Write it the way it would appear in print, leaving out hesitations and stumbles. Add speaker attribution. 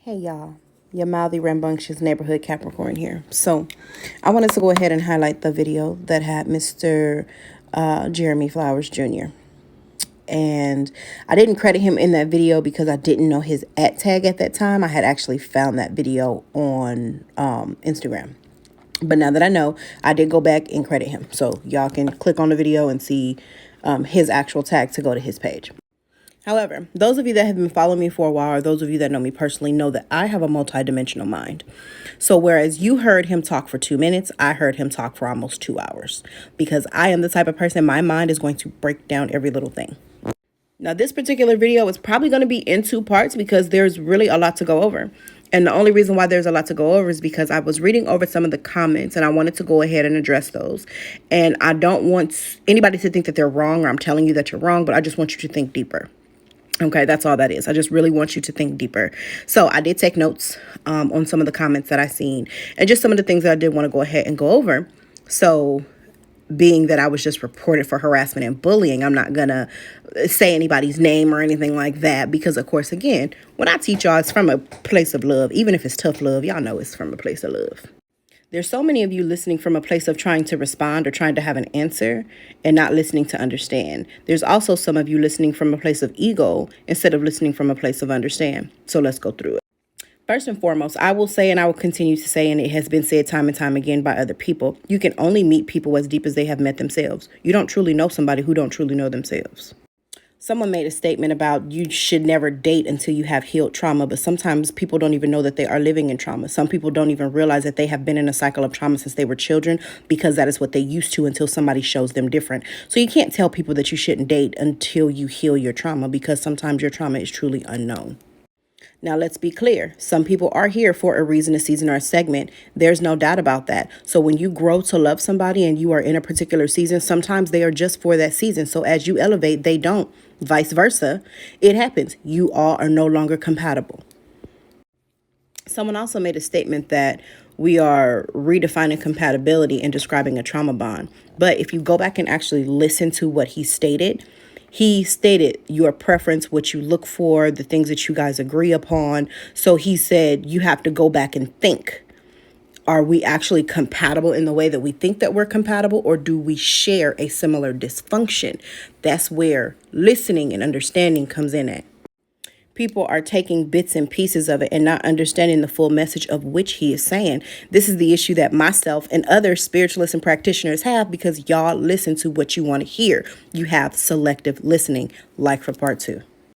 Speaker 1: Hey y'all, your mouthy rambunctious neighborhood Capricorn here. So I wanted to go ahead and highlight the video that had Mr. Jeremy Flowers Jr. And I didn't credit him in that video because I didn't know his @tag at that time. I had actually found that video on Instagram. But now that I know, I did go back and credit him. So y'all can click on the video and see his actual tag to go to his page. However, those of you that have been following me for a while, or those of you that know me personally, know that I have a multidimensional mind. So whereas you heard him talk for 2 minutes, I heard him talk for almost 2 hours. Because I am the type of person, my mind is going to break down every little thing. Now, this particular video is probably going to be in 2 parts because there's really a lot to go over. And the only reason why there's a lot to go over is because I was reading over some of the comments and I wanted to go ahead and address those. And I don't want anybody to think that they're wrong or I'm telling you that you're wrong, but I just want you to think deeper. Okay, that's all that is. I just really want you to think deeper. So I did take notes on some of the comments that I seen and just some of the things that I did want to go ahead and go over. So being that I was just reported for harassment and bullying, I'm not going to say anybody's name or anything like that because, of course, again, when I teach y'all, it's from a place of love. Even if it's tough love, y'all know it's from a place of love. There's so many of you listening from a place of trying to respond or trying to have an answer and not listening to understand. There's also some of you listening from a place of ego instead of listening from a place of understand. So let's go through it. First and foremost, I will say, and I will continue to say, and it has been said time and time again by other people, you can only meet people as deep as they have met themselves. You don't truly know somebody who don't truly know themselves. Someone made a statement about you should never date until you have healed trauma, but sometimes people don't even know that they are living in trauma. Some people don't even realize that they have been in a cycle of trauma since they were children because that is what they used to until somebody shows them different. So you can't tell people that you shouldn't date until you heal your trauma because sometimes your trauma is truly unknown. Now, let's be clear. Some people are here for a reason, a season, or a segment. There's no doubt about that. So when you grow to love somebody and you are in a particular season, sometimes they are just for that season. So as you elevate, they don't. Vice versa. It happens. You all are no longer compatible. Someone also made a statement that we are redefining compatibility and describing a trauma bond. But if you go back and actually listen to what he stated your preference, what you look for, the things that you guys agree upon. So he said you have to go back and think. Are we actually compatible in the way that we think that we're compatible, or do we share a similar dysfunction? That's where listening and understanding comes in at. People are taking bits and pieces of it and not understanding the full message of which he is saying. This is the issue that myself and other spiritualists and practitioners have because y'all listen to what you want to hear. You have selective listening, like for part 2.